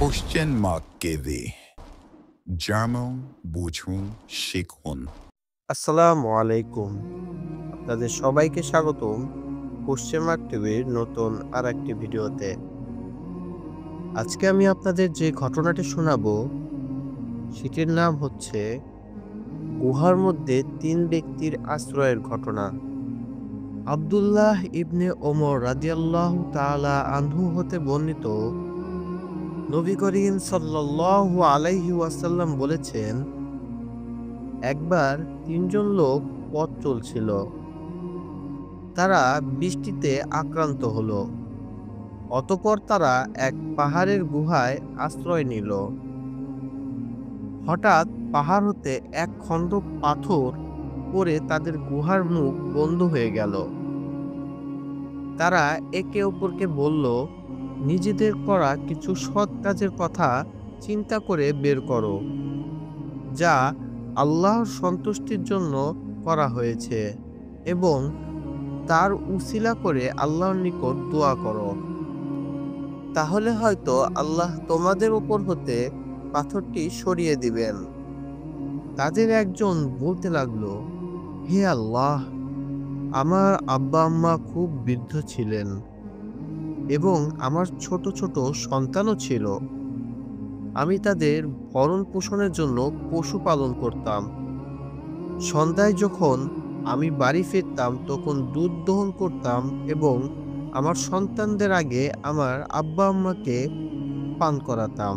Question mark কেদে German বুঝুন শিখুন। আসসালামু আলাইকুম। আপনাদের সবাইকে স্বাগতম কোশ্চেন মার্ক টিভির নতুন আর একটি ভিডিওতে। আজকে আমি আপনাদের যে ঘটনাটি শোনাবো সেটির নাম হচ্ছে গুহার মধ্যে ৩ ব্যক্তির আশ্রয়ের ঘটনা। আব্দুল্লাহ ইবনে ওমর রাদিয়াল্লাহু তাআলা আনহু হতে বর্ণিত, নবী করিম সাল্লাল্লাহু আলাইহি ওয়াসাল্লাম বলেছেন, একবার ৩ জন লোক পথ চলছিল। তারা বৃষ্টিতে আক্রান্ত হলো। অতঃপর তারা এক পাহাড়ের গুহায় আশ্রয় নিল। হঠাৎ পাহাড় হতে এক খণ্ড পাথর পড়ে তাদের গুহার মুখ বন্ধ হয়ে গেল। তারা একে অপরকে বলল, নিজেদের করা কিছু সৎ কাজের কথা চিন্তা করে বের করো, যা আল্লাহর সন্তুষ্টির জন্য করা হয়েছে, এবং তার উসিলা করে আল্লাহর নিকট দোয়া করো। তাহলে হয়তো আল্লাহ তোমাদের উপর হতে পাথরটি সরিয়ে দিবেন। তাদের একজন বলতে লাগলো, হে আল্লাহ, আমার আব্বা আম্মা খুব বৃদ্ধ ছিলেন এবং আমার ছোট ছোট সন্তানও ছিল। আমি তাদের ভরণ পোষণের জন্য পশু পালন করতাম। সন্ধ্যায় যখন আমি বাড়ি ফিরতাম তখন দুধ দহন করতাম এবং আমার সন্তানদের আগে আমার আব্বা আম্মাকে পান করাতাম।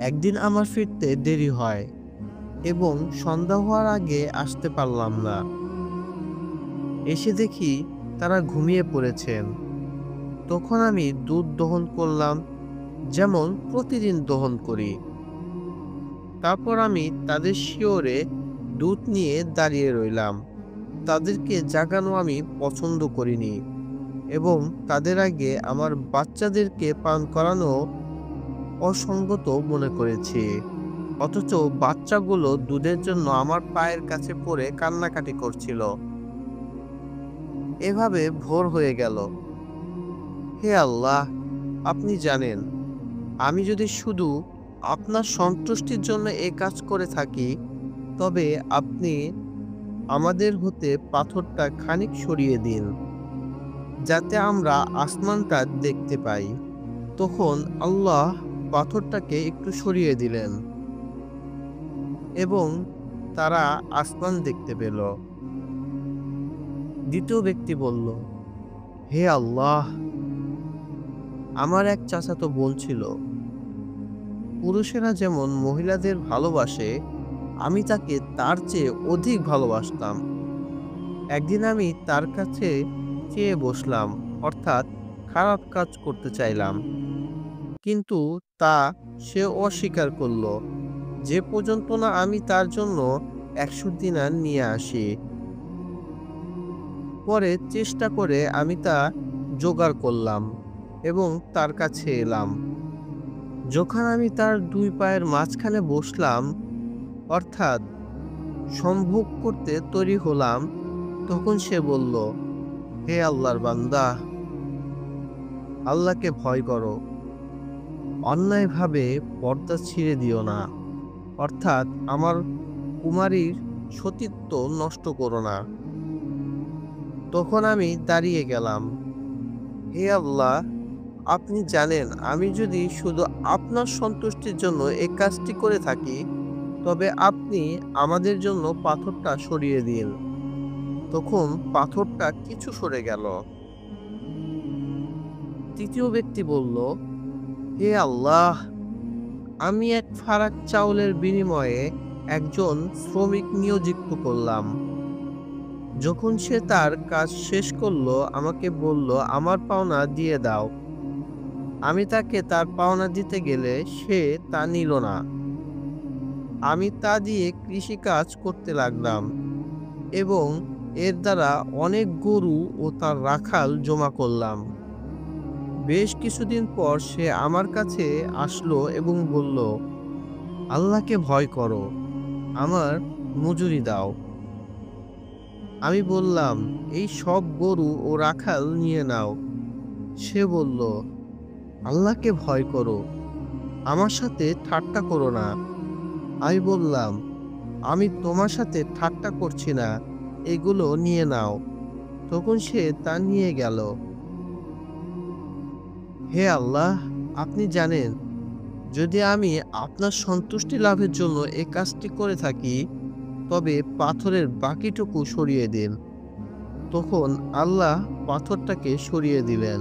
একদিন আমার ফিরতে দেরি হয় এবং সন্ধ্যা হওয়ার আগে আসতে পারলাম না। এসে দেখি তারা ঘুমিয়ে পড়েছেন। তখন আমি দুধ দহন করলাম, যেমন প্রতিদিন দহন করি। তারপর আমি তাদের শিয়রে দুধ নিয়ে দাঁড়িয়ে রইলাম। তাদেরকে জাগানো আমি পছন্দ করিনি এবং তাদের আগে আমার বাচ্চাদেরকে পান করানো অসঙ্গত মনে করেছি। অথচ বাচ্চাগুলো দুধের জন্য আমার পায়ের কাছে পড়ে কান্নাকাটি করছিল। এভাবে ভোর হয়ে গেল। হে আল্লাহ, আপনি জানেন, আমি যদি শুধু আপনার সন্তুষ্টির জন্য এ কাজ করে থাকি, তবে আপনি আমাদের হতে পাথরটা খানিক সরিয়ে দিন, যাতে আমরা আসমানটা দেখতে পাই। তখন আল্লাহ পাথরটাকে একটু সরিয়ে দিলেন এবং তারা আসমান দেখতে পেল। দ্বিতীয় ব্যক্তি বলল, হে আল্লাহ, আমার এক চাচাতো বোন ছিল। পুরুষেরা যেমন মহিলাদের ভালোবাসে, আমি তাকে তার চেয়ে অধিক ভালোবাসতাম। একদিন আমি তার কাছে চেয়ে বসলাম, অর্থাৎ খারাপ কাজ করতে চাইলাম, কিন্তু সে অস্বীকার করল, যে পর্যন্ত না আমি তার জন্য 100 দিনার নিয়ে আসি। পরে চেষ্টা করে আমি তা জোগাড় করলাম এবং তার কাছে এলাম। যখন আমি তার 2 পায়ের মাঝখানে বসলাম, অর্থাৎ সম্ভোগ করতে তৈরি হলাম, তখন সে বলল, হে আল্লাহর বান্দা, আল্লাহকে ভয় করো, অন্যায়ভাবে পর্দা ছিঁড়ে দিও না, অর্থাৎ আমার কুমারীর সতীত্ব নষ্ট করো না। তখন আমি দাঁড়িয়ে গেলাম। হে আল্লাহ, আপনি জানেন, আমি যদি শুধু আপনার সন্তুষ্টির জন্য এই কাজটি করে থাকি, তবে আপনি আমাদের জন্য পাথরটা সরিয়ে দিন। তখন পাথরটা কিছু সরে গেল। তৃতীয় ব্যক্তি বলল, হে আল্লাহ, আমি এক ফারাক চাউলের বিনিময়ে একজন শ্রমিক নিয়োজিত করলাম। যখন সে তার কাজ শেষ করলো, আমাকে বলল, আমার পাওনা দিয়ে দাও। আমি তাকে তার পাওনা দিতে গেলে সে তা নিল না। আমি তা দিয়ে কৃষিকাজ করতে লাগলাম এবং এর দ্বারা অনেক গরু ও তার রাখাল জমা করলাম। বেশ কিছুদিন পর সে আমার কাছে আসলো এবং বলল, আল্লাহকে ভয় করো, আমার মজুরি দাও। আমি বললাম, এই সব গরু ও রাখাল নিয়ে নাও। সে বলল, আল্লাহকে ভয় করো, আমার সাথে ঠাট্টা করো না। আমি বললাম, আমি তোমার সাথে ঠাট্টা করছি না, এগুলো নিয়ে নাও। তখন সে তা নিয়ে গেল। হে আল্লাহ, আপনি জানেন, যদি আমি আপনার সন্তুষ্টি লাভের জন্য এ কাজটি করে থাকি, তবে পাথরের বাকিটুকু সরিয়ে দিন। তখন আল্লাহ পাথরটাকে সরিয়ে দিলেন।